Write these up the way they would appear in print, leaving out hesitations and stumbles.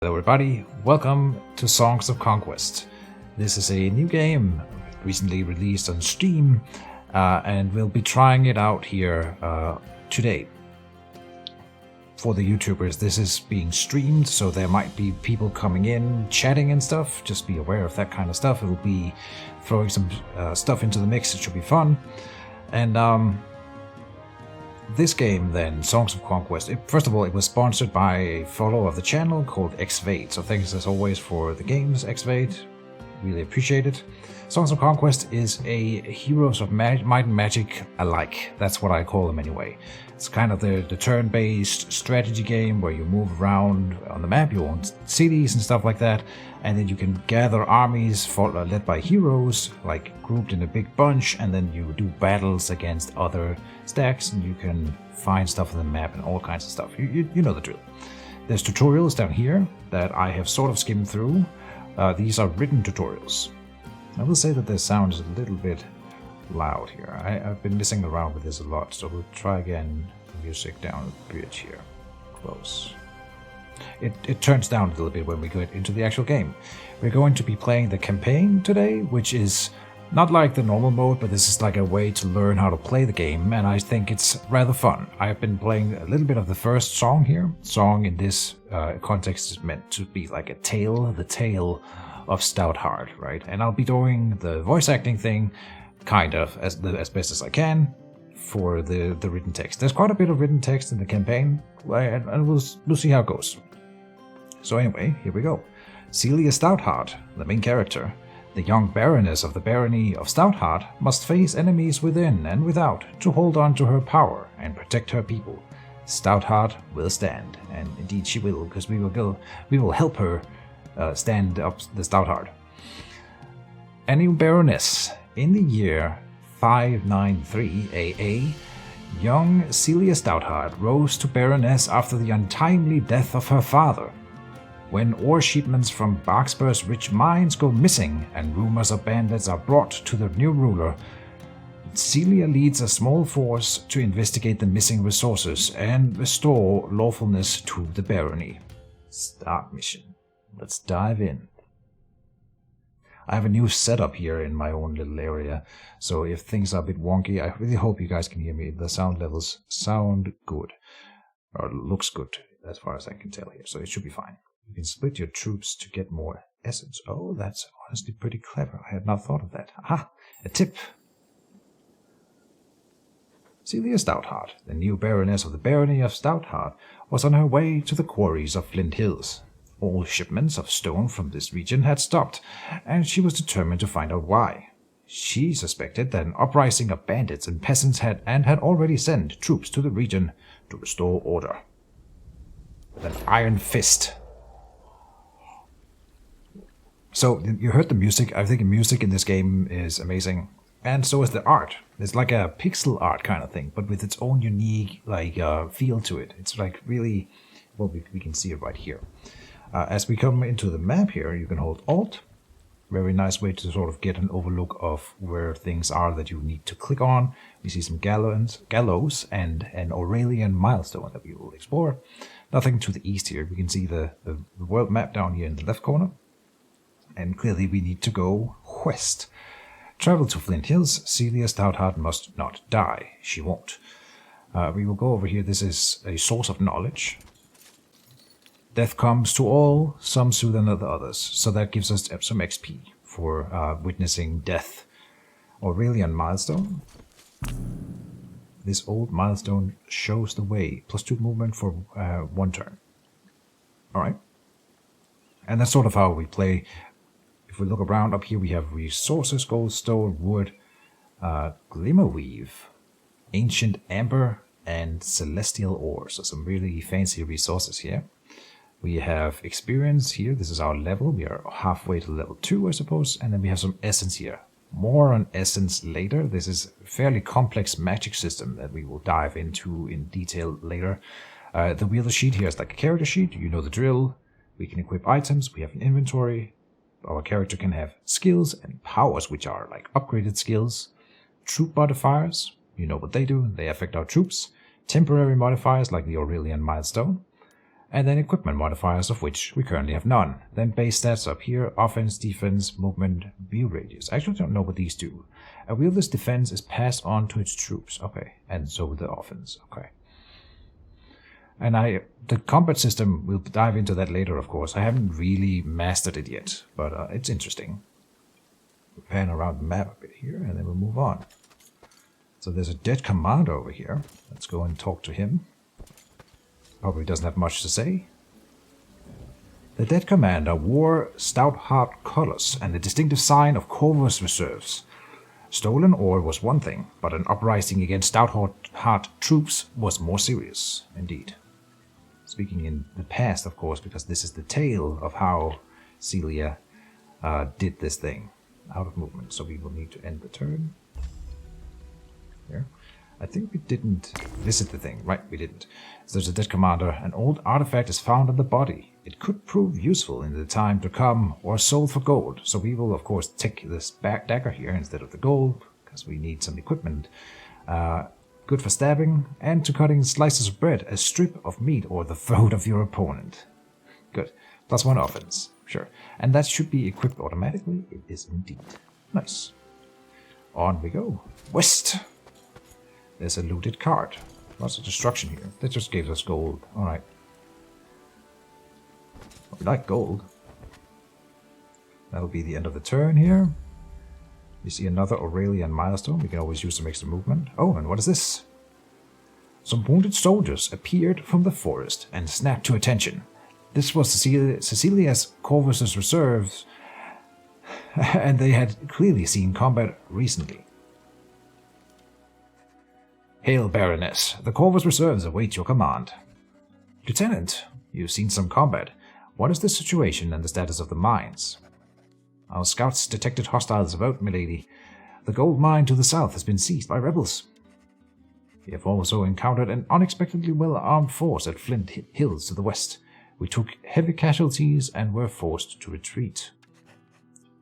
Hello everybody, welcome to Songs of Conquest. This is a new game recently released on Steam and we'll be trying it out here today. For the YouTubers, this is being streamed, so there might be people coming in, chatting and stuff. Just be aware of that kind of stuff. It'll be throwing some stuff into the mix. It should be fun. And this game then, Songs of Conquest, first of all, it was sponsored by a follower of the channel called Xvade, so thanks as always for the games, Xvade, really appreciate it. Songs of Conquest is a Heroes of Might and Magic alike, that's what I call them anyway. It's kind of the turn-based strategy game where you move around on the map, you own cities and stuff like that, and then you can gather armies led by heroes, like grouped in a big bunch, and then you do battles against other stacks, and you can find stuff on the map and all kinds of stuff. You know the drill. There's tutorials down here that I have sort of skimmed through. These are written tutorials. I will say that the sound is a little bit loud here. I've been messing around with this a lot, so we'll try again. Music down a bit here. Close. It turns down a little bit when we get into the actual game. We're going to be playing the campaign today, which is not like the normal mode, but this is like a way to learn how to play the game, and I think it's rather fun. I've been playing a little bit of the first song here. Song in this context is meant to be like a tale, the tale of Stoutheart, right? And I'll be doing the voice acting thing kind of as best as I can for the written text. There's quite a bit of written text in the campaign, and we'll see how it goes. So anyway, here we go. Celia Stoutheart, the main character, the young baroness of the barony of Stoutheart, must face enemies within and without to hold on to her power and protect her people. Stoutheart will stand, and indeed she will, because we will help her stand up the Stoutheart. A new baroness. In the year 593 AA, young Celia Stoutheart rose to baroness after the untimely death of her father. When ore shipments from Barksbur's rich mines go missing and rumors of bandits are brought to the new ruler, Celia leads a small force to investigate the missing resources and restore lawfulness to the barony. Start mission. Let's dive in. I have a new setup here in my own little area, so if things are a bit wonky, I really hope you guys can hear me. The sound levels sound good, or looks good as far as I can tell here, so it should be fine. You can split your troops to get more essence. Oh, that's honestly pretty clever. I had not thought of that. Aha! A tip! Celia Stoutheart, the new baroness of the barony of Stoutheart, was on her way to the quarries of Flint Hills. All shipments of stone from this region had stopped, and she was determined to find out why. She suspected that an uprising of bandits and peasants had already sent troops to the region to restore order. With an iron fist. So, you heard the music. I think the music in this game is amazing. And so is the art. It's like a pixel art kind of thing, but with its own unique feel to it. It's like really, well, we can see it right here. As we come into the map here, you can hold Alt. Very nice way to sort of get an overlook of where things are that you need to click on. We see some gallows and an Aurelian milestone that we will explore. Nothing to the east here. We can see the world map down here in the left corner. And clearly we need to go west. Travel to Flint Hills. Celia Stoutheart must not die. She won't. We will go over here. This is a source of knowledge. Death comes to all, some sooner than the others, so that gives us some XP for witnessing death. Aurelian milestone. This old milestone shows the way, +2 movement for 1 turn. Alright. And that's sort of how we play. If we look around up here, we have resources, gold, stone, wood, glimmerweave, ancient amber, and celestial ore. So some really fancy resources here. We have experience here. This is our level. We are halfway to level 2, I suppose. And then we have some essence here. More on essence later. This is a fairly complex magic system that we will dive into in detail later. The wield sheet here is like a character sheet. You know the drill. We can equip items. We have an inventory. Our character can have skills and powers, which are like upgraded skills. Troop modifiers. You know what they do. They affect our troops. Temporary modifiers like the Aurelian milestone. And then equipment modifiers, of which we currently have none. Then base stats up here, offense, defense, movement, view radius. I actually don't know what these do. A wielder's defense is passed on to its troops. Okay, and so the offense. Okay. And the combat system, we'll dive into that later, of course. I haven't really mastered it yet, but it's interesting. We'll pan around the map a bit here, and then we'll move on. So there's a dead commander over here. Let's go and talk to him. Probably doesn't have much to say. The dead commander wore stout heart colors and the distinctive sign of Corvus reserves. Stolen ore was one thing, but an uprising against stout heart troops was more serious, indeed. Speaking in the past, of course, because this is the tale of how Celia did this thing. Out of movement, so we will need to end the turn. Here. I think we didn't visit the thing. Right, we didn't. So there's a dead commander. An old artifact is found on the body. It could prove useful in the time to come or sold for gold. So we will, of course, take this back dagger here instead of the gold, because we need some equipment. Good for stabbing and to cutting slices of bread, a strip of meat, or the throat of your opponent. Good. +1 offense. Sure. And that should be equipped automatically. It is indeed. Nice. On we go. West. There's a looted card. Lots of destruction here. That just gave us gold. Alright. We like gold. That'll be the end of the turn here. We see another Aurelian milestone. We can always use some extra movement. Oh, and what is this? Some wounded soldiers appeared from the forest and snapped to attention. This was Cecilia's Corvus's reserves, and they had clearly seen combat recently. Hail, Baroness. The Corvus reserves await your command. Lieutenant, you've seen some combat. What is the situation and the status of the mines? Our scouts detected hostiles about, milady. The gold mine to the south has been seized by rebels. We have also encountered an unexpectedly well-armed force at Flint Hills to the west. We took heavy casualties and were forced to retreat.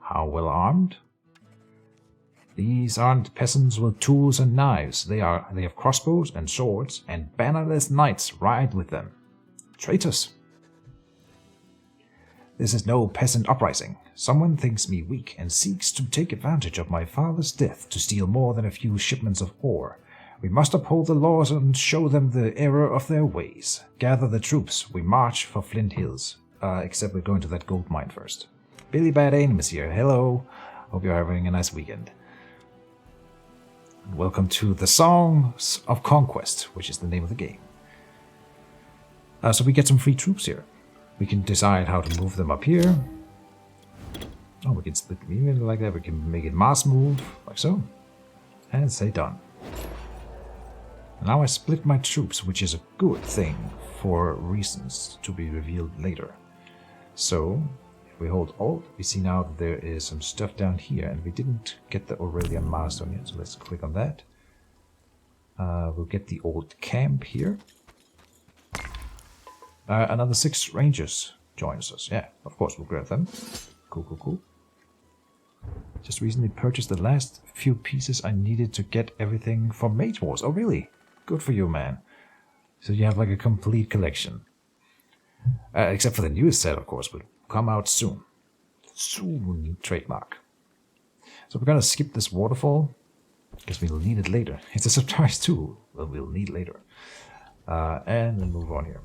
How well armed? These aren't peasants with tools and knives. They have crossbows and swords, and bannerless knights ride with them. Traitors! This is no peasant uprising. Someone thinks me weak and seeks to take advantage of my father's death to steal more than a few shipments of ore. We must uphold the laws and show them the error of their ways. Gather the troops. We march for Flint Hills. Except we're going to that gold mine first. Billy Bad Aim is here. Hello. Hope you're having a nice weekend. Welcome to the Songs of Conquest, which is the name of the game. So we get some free troops here. We can decide how to move them up here. Oh, we can split them even like that. We can make it mass move, like so. And say done. Now I split my troops, which is a good thing for reasons to be revealed later. So, if we hold Alt, we see now that there is some stuff down here, and we didn't get the Aurelian milestone yet, so let's click on that. We'll get the old camp here. Another 6 rangers joins us. Yeah, of course, we'll grab them. Cool, cool, cool. Just recently purchased the last few pieces I needed to get everything for Mage Wars. Oh, really? Good for you, man. So you have like a complete collection. Except for the newest set, of course, will come out soon. Soon, trademark. So we're gonna skip this waterfall, because we'll need it later. It's a surprise too, but we'll need later. And then move on here.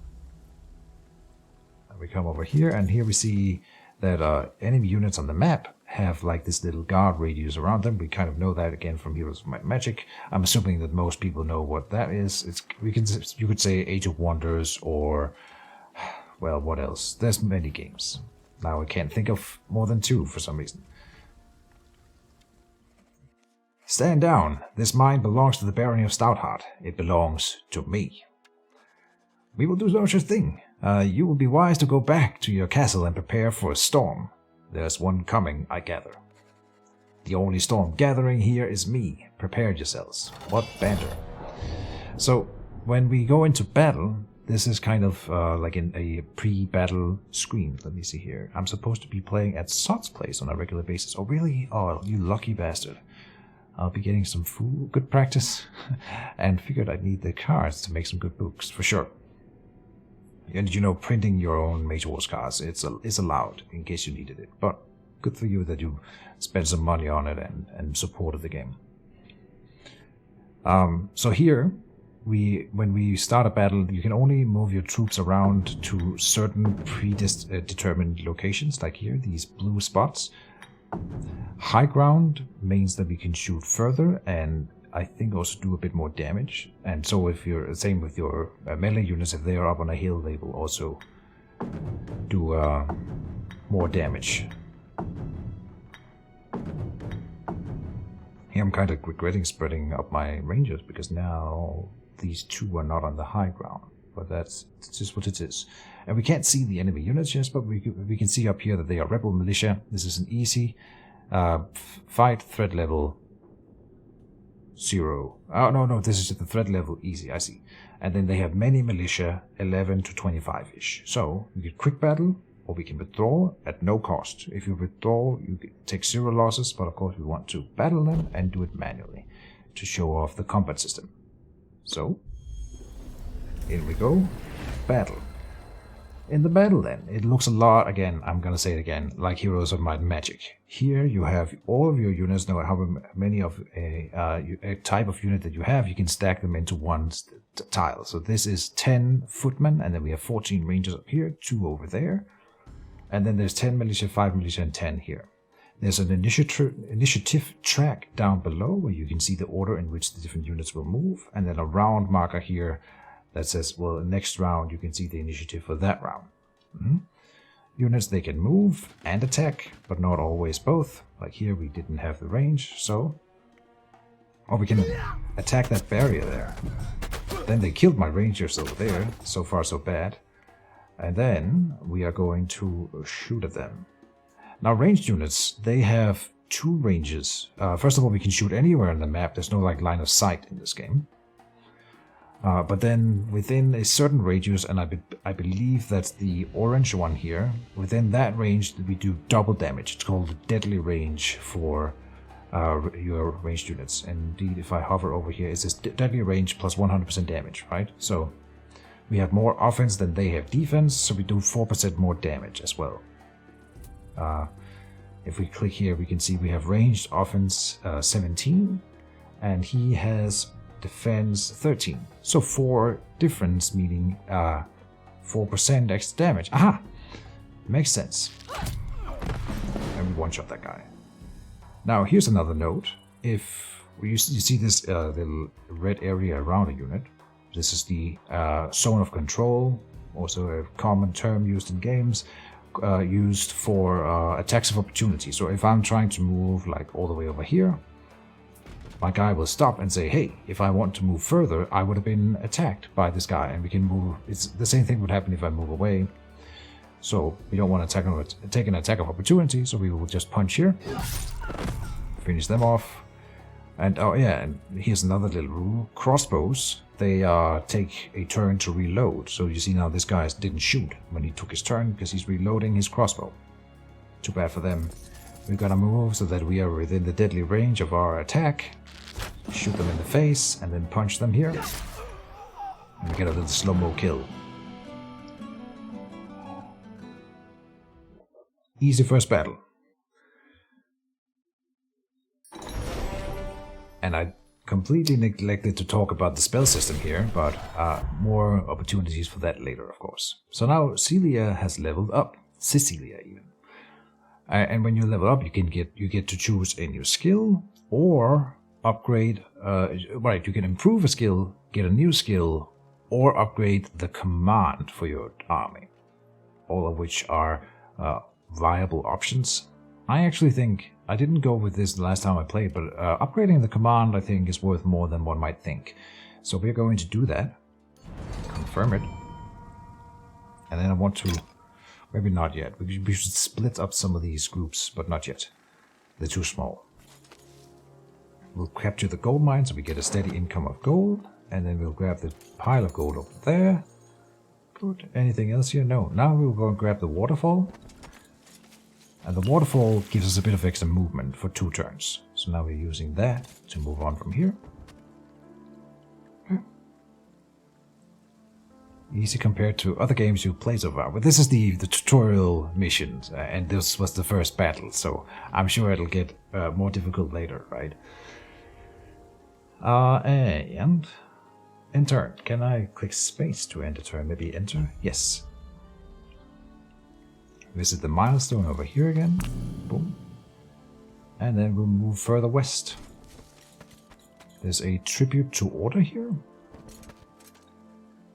And we come over here, and here we see that enemy units on the map have like this little guard radius around them. We kind of know that again from Heroes of Might and Magic. I'm assuming that most people know what that is. You could say Age of Wonders or, well, what else? There's many games. Now I can't think of more than 2 for some reason. Stand down. This mine belongs to the Barony of Stoutheart. It belongs to me. We will do no such thing. You will be wise to go back to your castle and prepare for a storm. There's one coming, I gather. The only storm gathering here is me. Prepare yourselves. What banter. So, when we go into battle, this is kind of like in a pre-battle screen. Let me see here. I'm supposed to be playing at Sot's place on a regular basis. Oh, really? Oh, you lucky bastard. I'll be getting some good practice, and figured I'd need the cards to make some good books, for sure. And you know, printing your own Mage Wars cards, it's allowed in case you needed it. But good for you that you spent some money on it and supported the game. So here, when we start a battle, you can only move your troops around to certain predetermined locations, like here, these blue spots. High ground means that we can shoot further and I think also do a bit more damage. And so if you're same with your melee units, if they are up on a hill, they will also do more damage. Here I'm kind of regretting spreading up my rangers because now these two are not on the high ground. But that's just what it is. And we can't see the enemy units yet, but we can see up here that they are rebel militia. This is an easy fight, threat level 0. Oh, no, this is the threat level easy, I see. And then they have many militia, 11 to 25-ish. So, we get quick battle, or we can withdraw at no cost. If you withdraw, you take 0 losses, but of course we want to battle them and do it manually to show off the combat system. So, in we go, battle. In the battle then, it looks a lot, again, I'm gonna say it again, like Heroes of Might and Magic. Here you have all of your units, no matter how many of a type of unit that you have, you can stack them into one tile. So this is 10 footmen, and then we have 14 rangers up here, 2 over there. And then there's 10 militia, 5 militia, and 10 here. There's an initiative track down below where you can see the order in which the different units will move, and then a round marker here that says, well, next round you can see the initiative for that round. Units, they can move and attack, but not always both. Like here we didn't have the range, so... Or we can attack that barrier there. Then they killed my rangers over there, so far so bad. And then we are going to shoot at them. Now ranged units, they have 2 ranges. First of all, we can shoot anywhere on the map, there's no like line of sight in this game. But then within a certain radius, and I believe that's the orange one here, within that range we do double damage. It's called the deadly range for your ranged units. And indeed, if I hover over here, it says deadly range plus 100% damage, right? So we have more offense than they have defense, so we do 4% more damage as well. If we click here, we can see we have ranged offense 17, and he has defense 13. So 4 difference, meaning 4% extra damage. Aha! Makes sense. And we one-shot that guy. Now here's another note. If you see this little red area around a unit, this is the zone of control, also a common term used in games, used for attacks of opportunity. So if I'm trying to move like all the way over here, my guy will stop and say, hey, if I want to move further, I would have been attacked by this guy, and we can move. It's the same thing would happen if I move away. So we don't want to take an attack of opportunity, so we will just punch here, finish them off. And oh yeah, and here's another little rule. Crossbows, they take a turn to reload. So you see now this guy didn't shoot when he took his turn because he's reloading his crossbow. Too bad for them. We're gonna move so that we are within the deadly range of our attack. Shoot them in the face and then punch them here. And we get a little slow-mo kill. Easy first battle. And I completely neglected to talk about the spell system here, but more opportunities for that later, of course. So now Celia has leveled up. Cecilia even. And when you level up, you get to choose a new skill or upgrade. Right, you can improve a skill, get a new skill, or upgrade the command for your army. All of which are viable options. I actually think I didn't go with this the last time I played, but upgrading the command I think is worth more than one might think. So we're going to do that. Confirm it. And then I want to... Maybe not yet. We should split up some of these groups, but not yet. They're too small. We'll capture the gold mine so we get a steady income of gold. And then we'll grab the pile of gold over there. Good. Anything else here? No. Now we'll go and grab the waterfall. And the waterfall gives us a bit of extra movement for 2 turns. So now we're using that to move on from here. Easy compared to other games you've played so far. But this is the tutorial missions, and this was the first battle, so I'm sure it'll get more difficult later, right? And enter. Can I click space to enter turn? Maybe enter? Yes. Visit the milestone over here again. Boom. And then we'll move further west. There's a tribute to order here.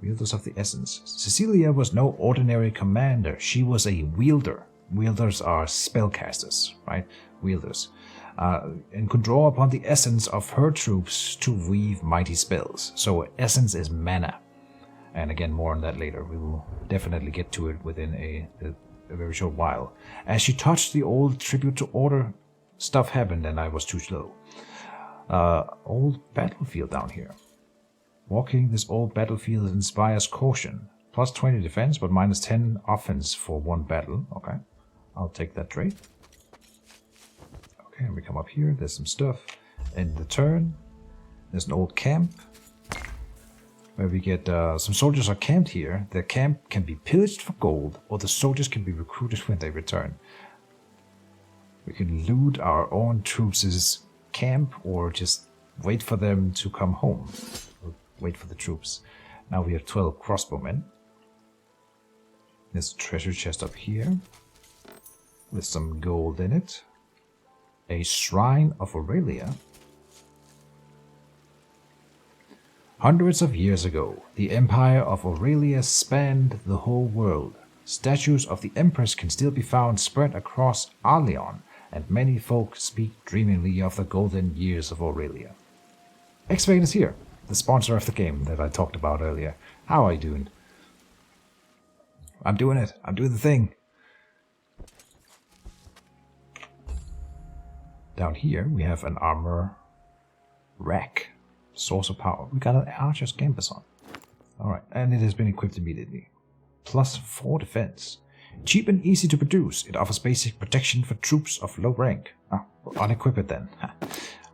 Wielders of the Essence. Cecilia was no ordinary commander. She was a wielder. Wielders are spellcasters, right? Wielders. And could draw upon the essence of her troops to weave mighty spells. So essence is mana. And again, more on that later. We will definitely get to it within a very short while. As she touched the old tribute to order, stuff happened and I was too slow. Old battlefield down here. Walking this old battlefield inspires caution. Plus 20 defense, but minus 10 offense for one battle. Okay, I'll take that trait. Okay, we come up here. There's some stuff. End the turn. There's an old camp. Where we get some soldiers are camped here. The camp can be pillaged for gold, or the soldiers can be recruited when they return. We can loot our own troops' camp, or just wait for them to come home. Wait for the troops. Now we have 12 crossbowmen. There's a treasure chest up here with some gold in it. A shrine of Aurelia. Hundreds of years ago, the empire of Aurelia spanned the whole world. Statues of the Empress can still be found spread across Arleon, and many folk speak dreamingly of the golden years of Aurelia. X-Vane is here, the sponsor of the game that I talked about earlier. How are you doing? I'm doing it. I'm doing the thing. Down here we have an armor rack. Source of power. We got an archer's campus on. Alright, and it has been equipped immediately. Plus 4 defense. Cheap and easy to produce. It offers basic protection for troops of low rank. Ah, we'll unequip it then.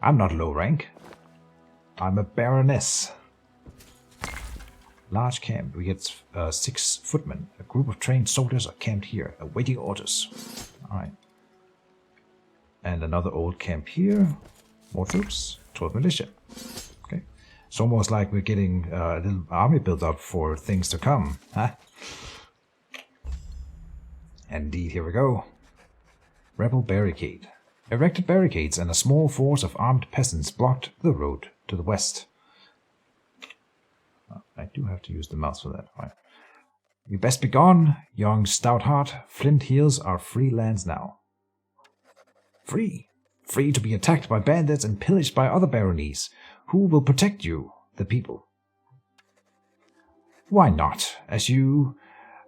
I'm not low rank. I'm a baroness. Large camp. We get 6 footmen. A group of trained soldiers are camped here, awaiting orders. Alright. And another old camp here. More troops. 12 militia. Okay. It's almost like we're getting a little army built up for things to come. Huh? Indeed, here we go. Rebel barricade. Erected barricades and a small force of armed peasants blocked the road to the west. I do have to use the mouse for that. Right. You best be gone, young Stoutheart. Flint Hills are free lands now. Free. Free to be attacked by bandits and pillaged by other baronies. Who will protect you, the people? Why not? As you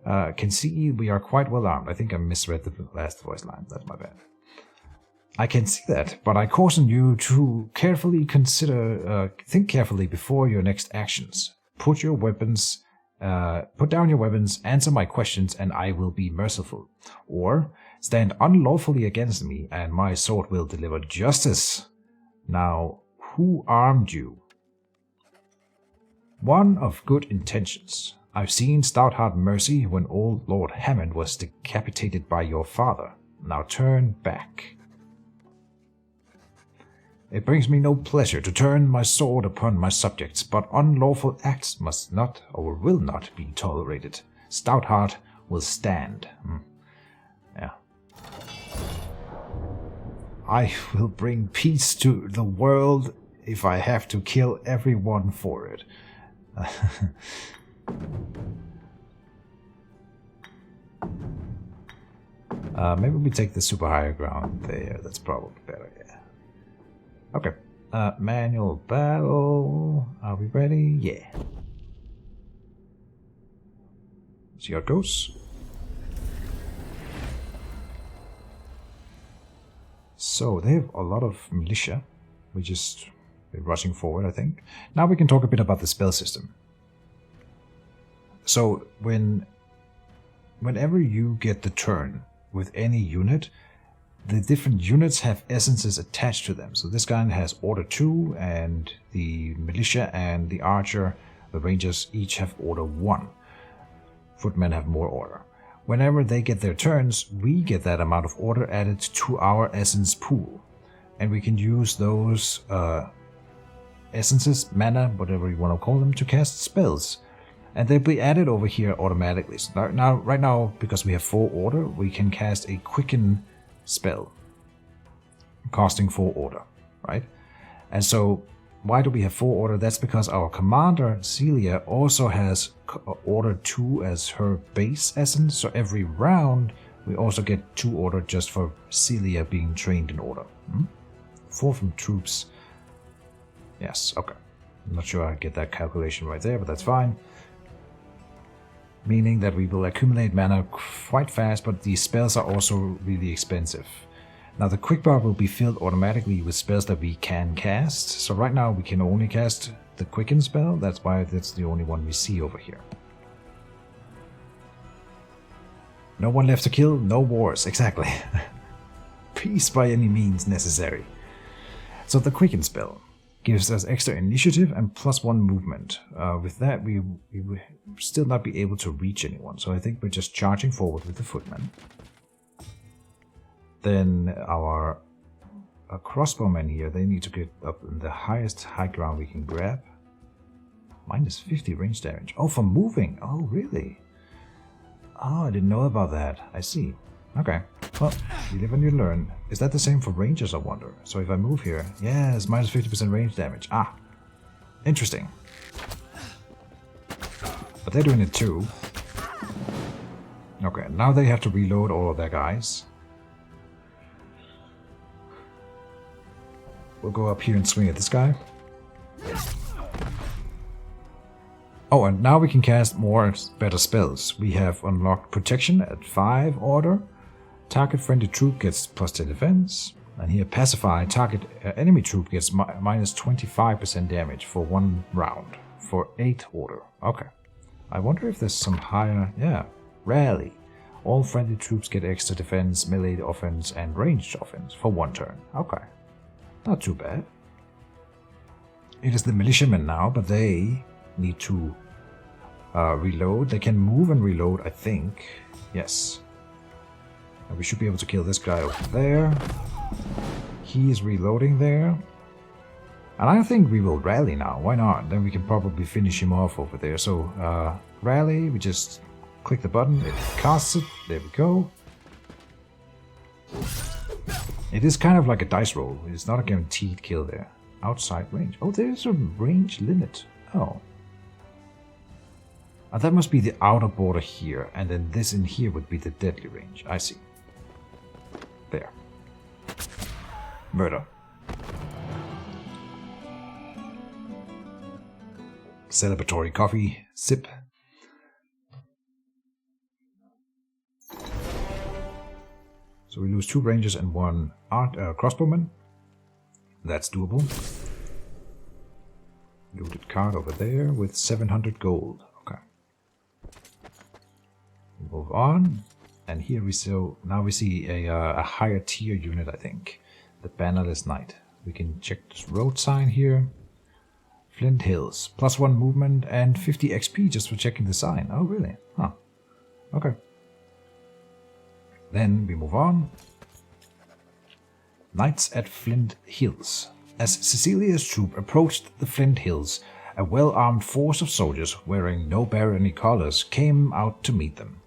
can see, we are quite well armed. I think I misread the last voice line. That's my bad. I can see that, but I caution you to carefully think carefully before your next actions. Put down your weapons, answer my questions, and I will be merciful. Or stand unlawfully against me, and my sword will deliver justice. Now, who armed you? One of good intentions. I've seen Stoutheart mercy when old Lord Hammond was decapitated by your father. Now turn back. It brings me no pleasure to turn my sword upon my subjects, but unlawful acts must not or will not be tolerated. Stoutheart will stand. Yeah. I will bring peace to the world if I have to kill everyone for it. Maybe we take the super higher ground there. That's probably better, yeah. Okay. Manual battle. Are we ready? Yeah. See how it goes. So they have a lot of militia. We just been rushing forward, I think. Now we can talk a bit about the spell system. So whenever you get the turn with any unit, the different units have essences attached to them. So this guy has Order 2, and the militia and the archer, the rangers, each have Order 1. footmen have more order. Whenever they get their turns, we get that amount of order added to our essence pool. And we can use those essences, mana, whatever you want to call them, to cast spells. And they'll be added over here automatically. So right now, because we have 4 order, we can cast a quicken spell, costing 4 order, right? And so, why do we have 4 order? That's because our commander, Celia, also has order 2 as her base essence. So every round, we also get 2 order just for Celia being trained in order. 4 from troops. Yes, okay. I'm not sure I get that calculation right there, but that's fine. Meaning that we will accumulate mana quite fast, but these spells are also really expensive. Now the quick bar will be filled automatically with spells that we can cast. So right now we can only cast the quicken spell. That's why that's the only one we see over here. No one left to kill, no wars. Exactly. Peace by any means necessary. So the quicken spell gives us extra initiative and +1 movement. With that, we will still not be able to reach anyone. So I think we're just charging forward with the footmen. Then our crossbowmen here, they need to get up in the highest high ground we can grab. Minus 50 range damage. Oh, for moving. Oh, really? Oh, I didn't know about that. I see. Okay. Well, you live and you learn. Is that the same for rangers, I wonder? So if I move here, yes, minus 50% range damage. Ah, interesting. But they're doing it too. Okay, now they have to reload all of their guys. We'll go up here and swing at this guy. Oh, and now we can cast more better spells. We have unlocked Protection at 5 order. Target friendly troop gets +10 defense. And here Pacify, target enemy troop gets minus 25% damage for 1 round. For 8 order. Okay. I wonder if there's some higher... Yeah. Rally. All friendly troops get extra defense, melee offense, and ranged offense for 1 turn. Okay. Not too bad. It is the militiamen now, but they need to reload. They can move and reload, I think. Yes. And we should be able to kill this guy over there. He is reloading there. And I think we will rally now. Why not? Then we can probably finish him off over there. So, rally. We just click the button. It casts it. There we go. It is kind of like a dice roll. It's not a guaranteed kill there. Outside range. Oh, there's a range limit. Oh. That must be the outer border here. And then this in here would be the deadly range. I see. There. Murder. Celebratory coffee. Sip. So we lose 2 rangers and 1 crossbowman. That's doable. Looted card over there with 700 gold. Okay. Move on. And here we now we see a higher tier unit, I think. The Bannerless Knight. We can check this road sign here. Flint Hills. +1 movement and 50 XP just for checking the sign. Oh, really? Huh. Okay. Then we move on. Knights at Flint Hills. As Cecilia's troop approached the Flint Hills, a well-armed force of soldiers wearing no barony collars came out to meet them.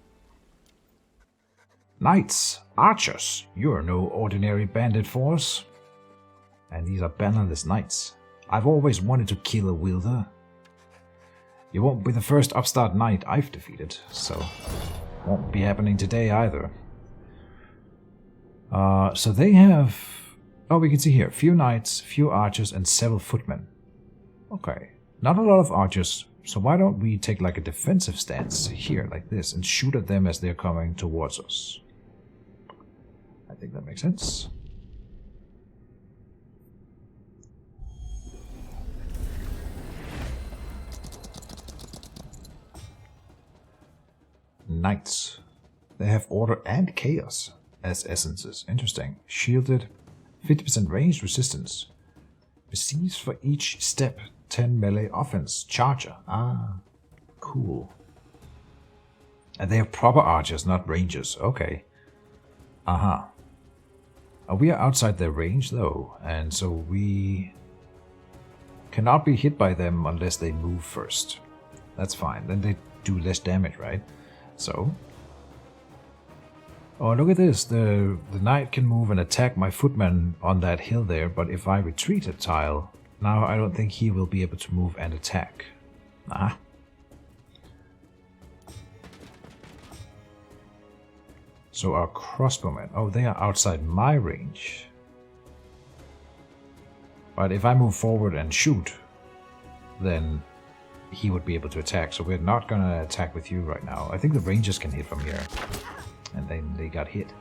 Knights, archers, you're no ordinary bandit force. And these are bannerless knights. I've always wanted to kill a wielder. You won't be the first upstart knight I've defeated, so won't be happening today either. So they have... Oh, we can see here, few knights, few archers, and several footmen. Okay, not a lot of archers, so why don't we take like a defensive stance here, like this, and shoot at them as they're coming towards us. I think that makes sense. Knights. They have order and chaos as essences. Interesting. Shielded. 50% range resistance. Receives for each step 10 melee offense. Charger. Ah, cool. And they are proper archers, not rangers. Okay. Uh-huh. We are outside their range, though, and so we cannot be hit by them unless they move first. That's fine. Then they do less damage, right? So... Oh, look at this. The knight can move and attack my footman on that hill there, but if I retreat a tile, now I don't think he will be able to move and attack. Ah. So our crossbowmen, oh, they are outside my range. But if I move forward and shoot, then he would be able to attack. So we're not gonna attack with you right now. I think the rangers can hit from here. And then they got hit.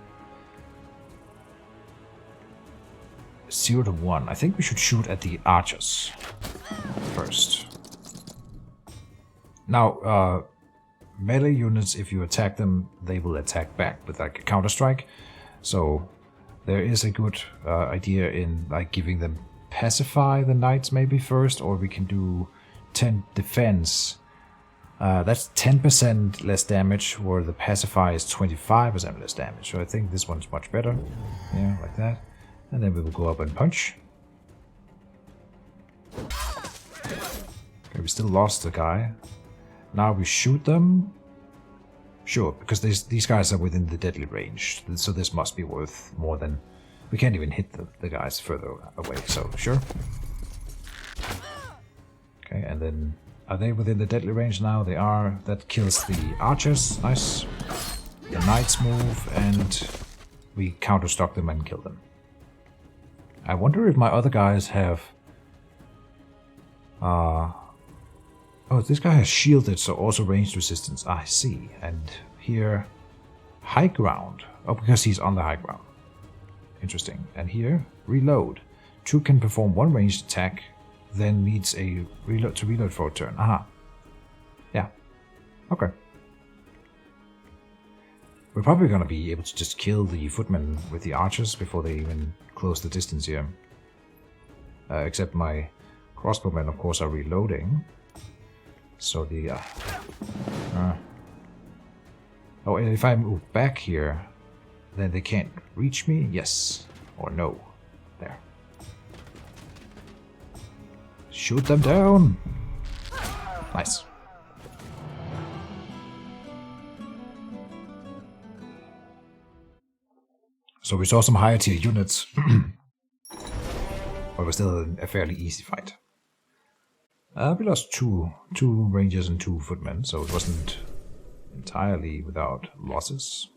0 to 1. I think we should shoot at the archers first. Now, melee units, if you attack them, they will attack back with like a counter-strike. So there is a good idea in like giving them pacify the knights maybe first, or we can do 10 defense. That's 10% less damage, where the pacify is 25% less damage. So I think this one's much better. Yeah, like that. And then we will go up and punch. Okay, we still lost the guy. Now we shoot them. Sure, because these guys are within the deadly range. So this must be worth more than... We can't even hit the guys further away, so sure. Okay, and then... Are they within the deadly range now? They are. That kills the archers. Nice. The knights move, and we counter-stock them and kill them. I wonder if my other guys have... Oh, this guy has shielded, so also ranged resistance. I see. And here... High ground. Oh, because he's on the high ground. Interesting. And here, reload. 2 can perform 1 ranged attack, then needs a reload to reload for a turn. Aha. Yeah. Okay. We're probably gonna be able to just kill the footmen with the archers before they even close the distance here. Except my crossbowmen, of course, are reloading. So the... Oh, and if I move back here, then they can't reach me? Yes. Or no. There. Shoot them down! Nice. So we saw some higher tier units, but it was still a fairly easy fight. We lost two rangers and 2 footmen, so it wasn't entirely without losses.